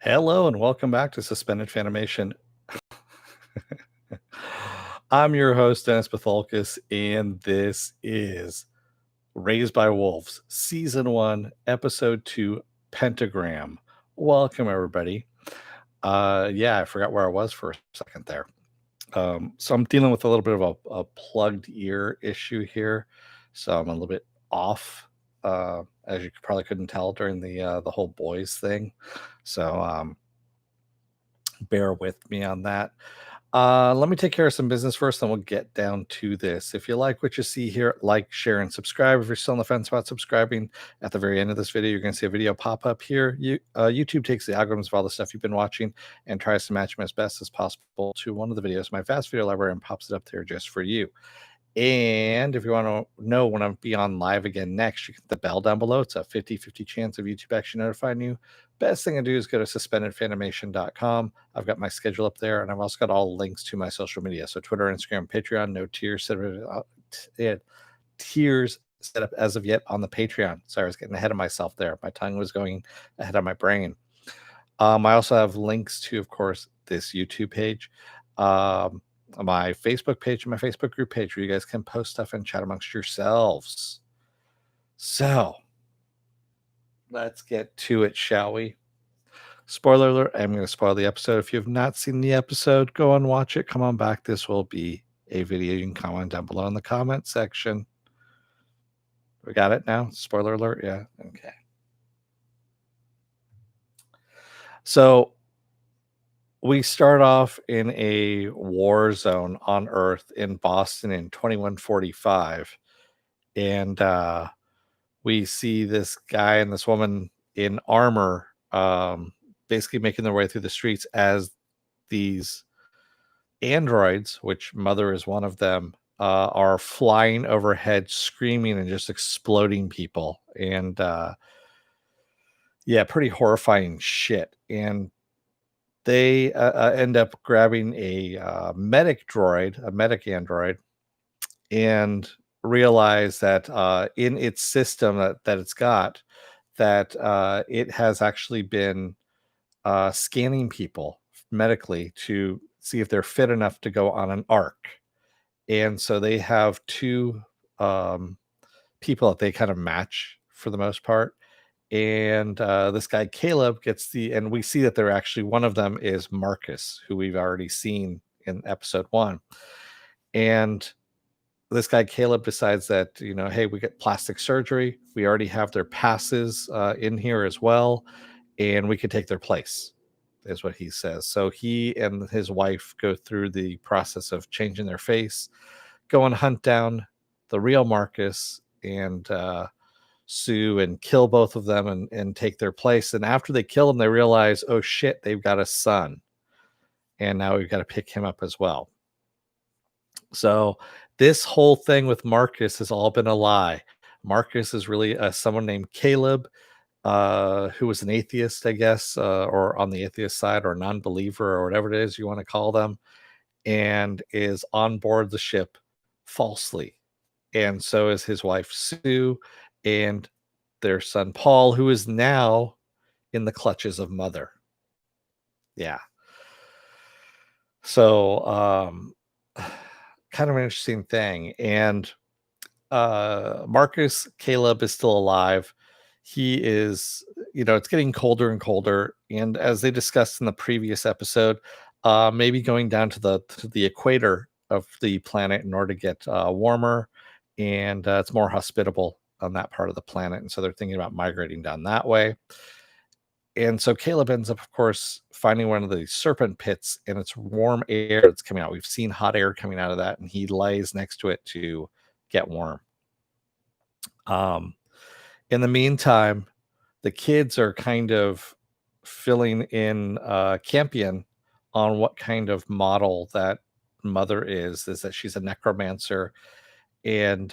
Hello and welcome back to Suspended Fanimation. I'm your host, Dennis Bithoulkas, and this is Raised by Wolves, Season 1, Episode 2, Pentagram. Welcome, everybody. I forgot where I was for a second there. So I'm dealing with a little bit of a plugged ear issue here. So I'm a little bit off, as you probably couldn't tell during the whole boys thing. So bear with me on that. Let me take care of some business first, then we'll get down to this. If you like what you see here, like, share, and subscribe. If you're still on the fence about subscribing, at the very end of this video, you're going to see a video pop up here. YouTube takes the algorithms of all the stuff you've been watching and tries to match them as best as possible to one of the videos, my vast video library, and pops it up there just for you. And if you want to know when I'm be on live again next, you can hit the bell down below. It's a 50-50 chance of YouTube actually notifying you. Best thing to do is go to suspendedfanimation.com. I've got my schedule up there, and I've also got all links to my social media. So Twitter, Instagram, Patreon, no tiers set up as of yet on the Patreon. Sorry, I was getting ahead of myself there. My tongue was going ahead of my brain. I also have links to, of course, this YouTube page. My Facebook page and my Facebook group page where you guys can post stuff and chat amongst yourselves. So let's get to it, shall we? Spoiler alert, I'm going to spoil the episode. If you have not seen the episode, go and watch it. Come on back. This will be a video you can comment down below in the comment section. We got it now? Spoiler alert? Yeah. Okay. So we start off in a war zone on Earth in Boston in 2145. And we see this guy and this woman in armor basically making their way through the streets as these androids, which Mother is one of them, are flying overhead, screaming and just exploding people. And pretty horrifying shit. And they end up grabbing a medic android, and realize that in its system that it's got, that it has actually been scanning people medically to see if they're fit enough to go on an ark. And so they have two people that they kind of match for the most part. And this guy Caleb and we see that they're actually, one of them is Marcus, who we've already seen in episode 1. And this guy Caleb decides that, hey, we get plastic surgery. We already have their passes in here as well, and we could take their place, is what he says. So he and his wife go through the process of changing their face, go and hunt down the real Marcus and sue and kill both of them and take their place. And after they kill him, they realize, oh shit, they've got a son. And now we've got to pick him up as well. So this whole thing with Marcus has all been a lie. Marcus is really someone named Caleb, who was an atheist, I guess, or on the atheist side, or a non-believer, or whatever it is you want to call them, and is on board the ship falsely. And so is his wife, Sue, and their son, Paul, who is now in the clutches of Mother. Yeah. So, kind of an interesting thing. And Marcus Caleb is still alive. He is, it's getting colder and colder. And as they discussed in the previous episode, maybe going down to the equator of the planet in order to get warmer, and it's more hospitable on that part of the planet. And so they're thinking about migrating down that way. And so Caleb ends up, of course, finding one of the serpent pits, and it's warm air that's coming out. We've seen hot air coming out of that, and he lays next to it to get warm. In the meantime, the kids are kind of filling in Campion on what kind of model that Mother is that she's a necromancer, and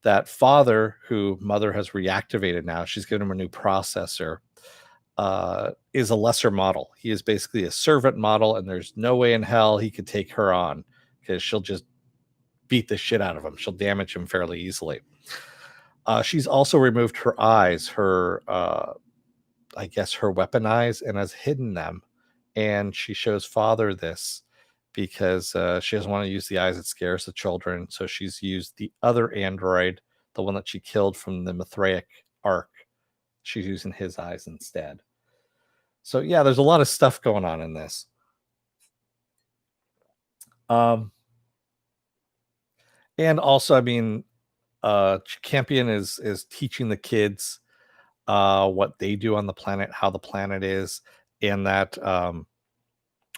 that father, who Mother has reactivated now, she's given him a new processor, is a lesser model. He is basically a servant model, and there's no way in hell he could take her on, because she'll just beat the shit out of him. She'll damage him fairly easily. She's also removed her eyes. Her I guess, her weapon eyes and has hidden them. And she shows Father this because she doesn't want to use the eyes. It scares the children. So she's used the other android, the one that she killed from the Mithraic arc. She's using his eyes instead. So yeah, there's a lot of stuff going on in this. Um, and also, I mean, Campion is teaching the kids what they do on the planet, how the planet is, and that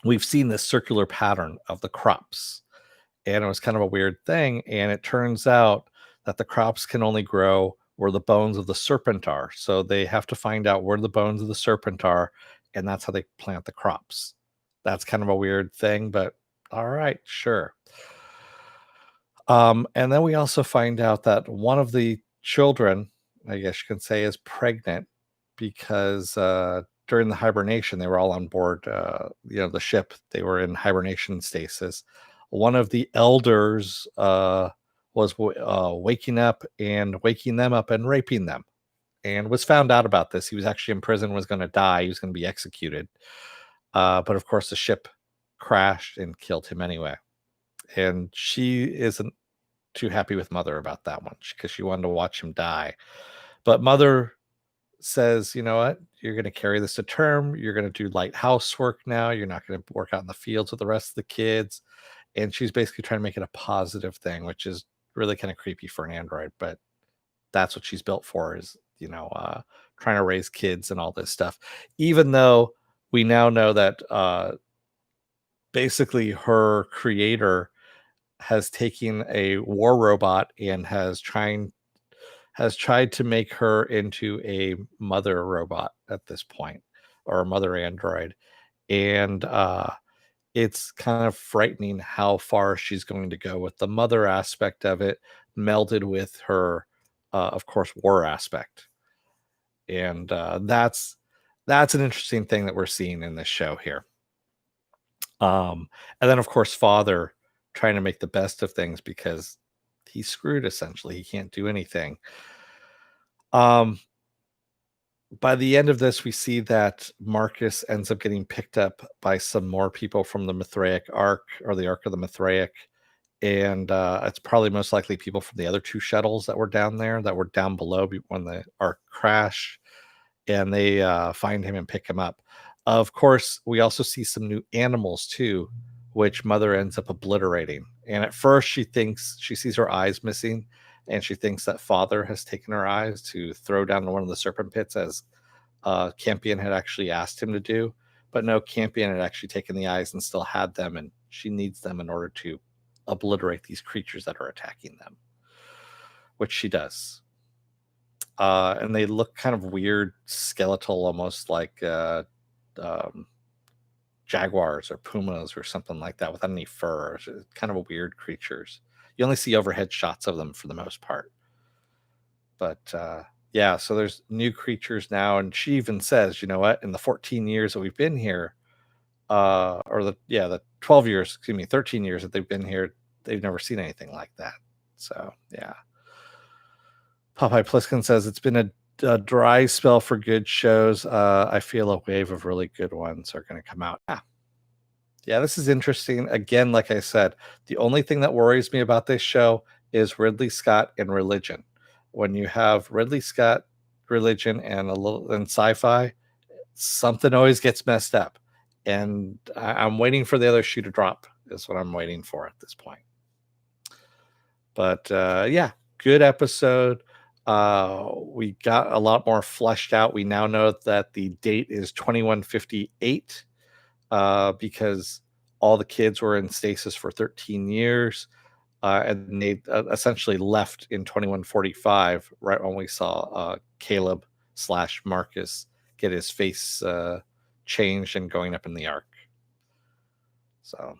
we've seen this circular pattern of the crops. And it was kind of a weird thing. And it turns out that the crops can only grow where the bones of the serpent are. So they have to find out where the bones of the serpent are, and that's how they plant the crops. That's kind of a weird thing, but all right, sure. And then we also find out that one of the children, I guess you can say, is pregnant because during the hibernation, they were all on board, the ship. They were in hibernation stasis. One of the elders was waking up and waking them up and raping them, and was found out about this. He was actually in prison, was going to die. He was going to be executed. But of course, the ship crashed and killed him anyway. And she isn't too happy with Mother about that one because she wanted to watch him die. But Mother says, you know what? You're going to carry this to term. You're going to do light housework now. You're not going to work out in the fields with the rest of the kids. And she's basically trying to make it a positive thing, which is really kind of creepy for an android. But that's what she's built for, is, trying to raise kids and all this stuff. Even though we now know that basically her creator has taken a war robot and has tried to make her into a mother robot at this point, or a mother android. And it's kind of frightening how far she's going to go with the mother aspect of it melded with her of course, war aspect. And that's an interesting thing that we're seeing in this show here. And then of course, Father trying to make the best of things because he's screwed essentially. He can't do anything. Um, by the end of this, we see that Marcus ends up getting picked up by some more people from the Mithraic Arc, or the Arc of the Mithraic. And it's probably most likely people from the other two shuttles that were down there, that were down below when the Arc crashed. And they find him and pick him up. Of course, we also see some new animals too, which Mother ends up obliterating. And at first, she sees her eyes missing, and she thinks that Father has taken her eyes to throw down one of the serpent pits, as Campion had actually asked him to do. But no, Campion had actually taken the eyes and still had them, and she needs them in order to obliterate these creatures that are attacking them, which she does. And they look kind of weird, skeletal, almost like um, jaguars or pumas or something like that, without any fur. It's kind of weird creatures. You only see overhead shots of them for the most part. But yeah, so there's new creatures now, and she even says, you know what? In the 14 years that we've been here, the 12 years, 13 years that they've been here, they've never seen anything like that. So yeah. Popeye Pliskin says it's been a dry spell for good shows. I feel a wave of really good ones are going to come out. Yeah, this is interesting. Again, like I said, the only thing that worries me about this show is Ridley Scott and religion. When you have Ridley Scott, religion, and a little and sci-fi, something always gets messed up. And I'm waiting for the other shoe to drop. Is what I'm waiting for at this point. But yeah, good episode. We got a lot more fleshed out. We now know that the date is 2158 because all the kids were in stasis for 13 years. And they essentially left in 2145, right when we saw Caleb / Marcus get his face changed and going up in the arc. So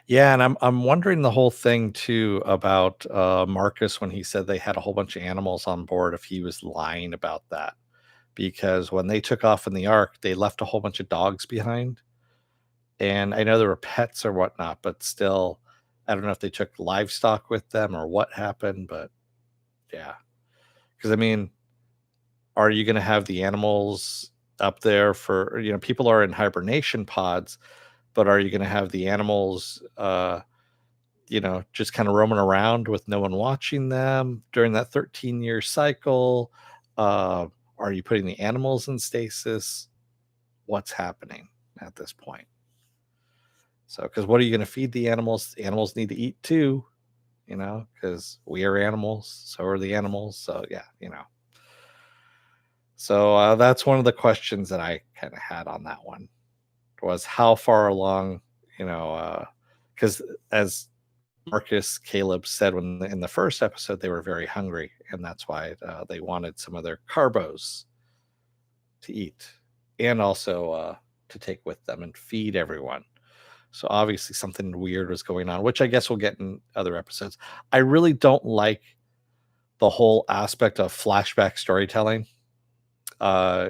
yeah, and I'm wondering the whole thing too about Marcus, when he said they had a whole bunch of animals on board, if he was lying about that. Because when they took off in the ark, they left a whole bunch of dogs behind. And I know there were pets or whatnot, but still, I don't know if they took livestock with them or what happened, but yeah. Because I mean, Are you gonna have the animals up there for, people are in hibernation pods, but are you gonna have the animals, just kind of roaming around with no one watching them during that 13-year cycle? Uh, are you putting the animals in stasis? What's happening at this point? So, because what are you going to feed the animals? Animals need to eat too, because we are animals. So are the animals. So, yeah. So that's one of the questions that I kind of had on that one was how far along, because as Marcus Caleb said when in the first episode they were very hungry, and that's why they wanted some of their carbos to eat and also to take with them and feed everyone. So obviously something weird was going on, which I guess we'll get in other episodes. I really don't like the whole aspect of flashback storytelling. Uh,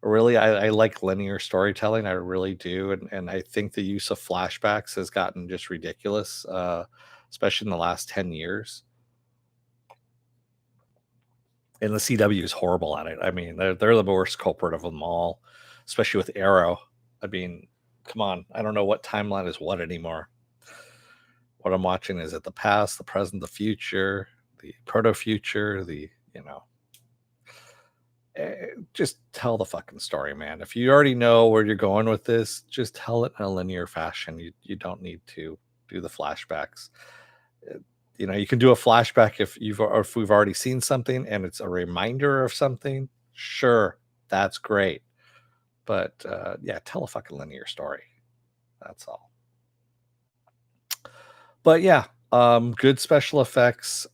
really, I like linear storytelling. I really do, and I think the use of flashbacks has gotten just ridiculous, especially in the last 10 years. And the CW is horrible at it. I mean, they're the worst culprit of them all, especially with Arrow. I mean, come on, I don't know what timeline is what anymore. What I'm watching is it the past, the present, the future, the proto future, just tell the fucking story, man. If you already know where you're going with this, just tell it in a linear fashion. You don't need to do the flashbacks. Uh, you can do a flashback if we've already seen something and it's a reminder of something. Sure, that's great. But yeah, tell a fucking linear story. That's all. But yeah, good special effects,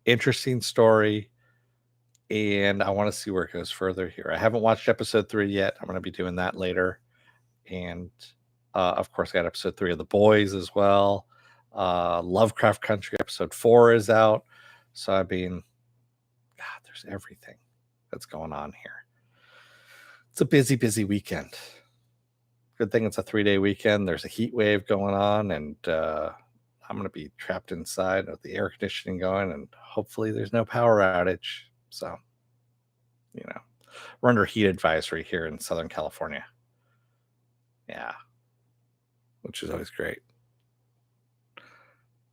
interesting story, and I want to see where it goes further here. I haven't watched episode 3 yet. I'm going to be doing that later, and of course, I got episode 3 of The Boys as well. Lovecraft Country episode 4 is out, so I mean, God, there's everything that's going on here. It's a busy, busy weekend. Good thing it's a 3-day weekend. There's a heat wave going on, and I'm going to be trapped inside with the air conditioning going, and hopefully there's no power outage. So, we're under heat advisory here in Southern California. Yeah, which is always great.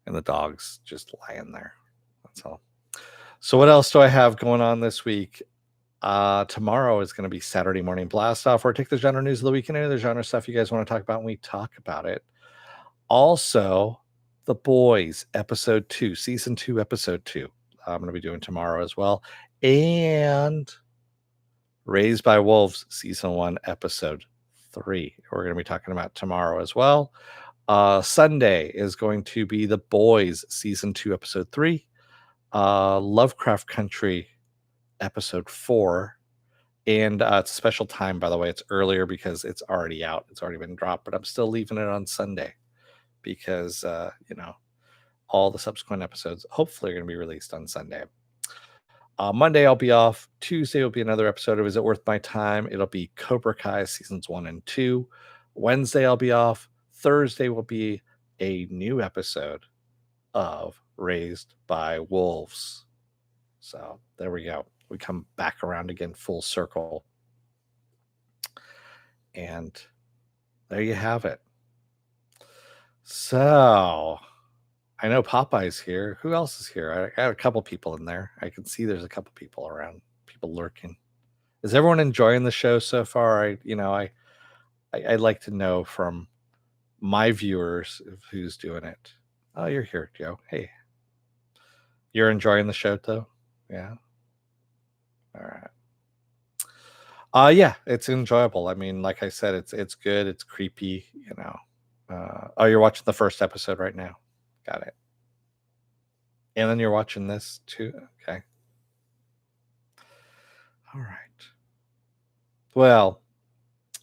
And the dog's just lying there. That's all. So, what else do I have going on this week? Tomorrow is going to be Saturday Morning Blast Off, where I take the genre news of the week and any other genre stuff you guys want to talk about, and we talk about it. Also, The Boys, episode 2, season 2, episode 2. I'm going to be doing tomorrow as well. And Raised by Wolves, season 1, episode 3. We're going to be talking about tomorrow as well. Sunday is going to be The Boys, season 2, episode 3. Lovecraft Country, episode 4. And it's a special time, by the way. It's earlier because it's already out. It's already been dropped, but I'm still leaving it on Sunday because, all the subsequent episodes hopefully are going to be released on Sunday. Monday, I'll be off. Tuesday will be another episode of Is It Worth My Time? It'll be Cobra Kai seasons 1 and 2. Wednesday, I'll be off. Thursday will be a new episode of Raised by Wolves. So there we go. We come back around again full circle. And there you have it. So I know Popeye's here. Who else is here? I got a couple people in there. I can see there's a couple people around, people lurking. Is everyone enjoying the show so far? I'd like to know from my viewers who's doing it. Oh, you're here, Joe. Hey, you're enjoying the show though? Yeah. All right. Yeah, it's enjoyable. I mean, like I said, it's good. It's creepy. Oh, you're watching the first episode right now. Got it. And then you're watching this too. Okay. All right. Well,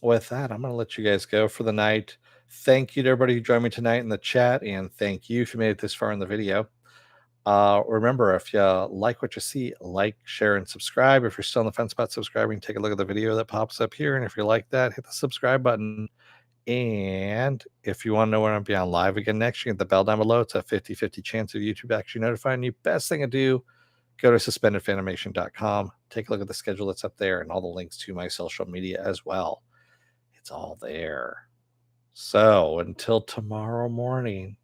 with that, I'm going to let you guys go for the night. Thank you to everybody who joined me tonight in the chat, and thank you if you made it this far in the video. Remember, if you like what you see, like, share, and subscribe. If you're still on the fence about subscribing, take a look at the video that pops up here. And if you like that, hit the subscribe button. And if you want to know when I'll be on live again next, you get the bell down below. It's a 50-50 chance of YouTube actually notifying you. Best thing to do, go to suspendedfanimation.com. Take a look at the schedule that's up there and all the links to my social media as well. It's all there. So until tomorrow morning,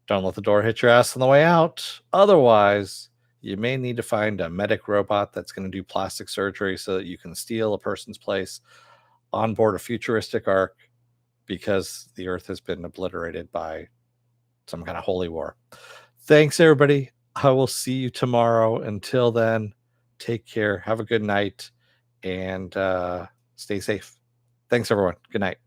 don't let the door hit your ass on the way out. Otherwise, you may need to find a medic robot that's going to do plastic surgery so that you can steal a person's place on board a futuristic ark because the Earth has been obliterated by some kind of holy war. Thanks, everybody. I will see you tomorrow. Until then, take care. Have a good night and stay safe. Thanks, everyone. Good night.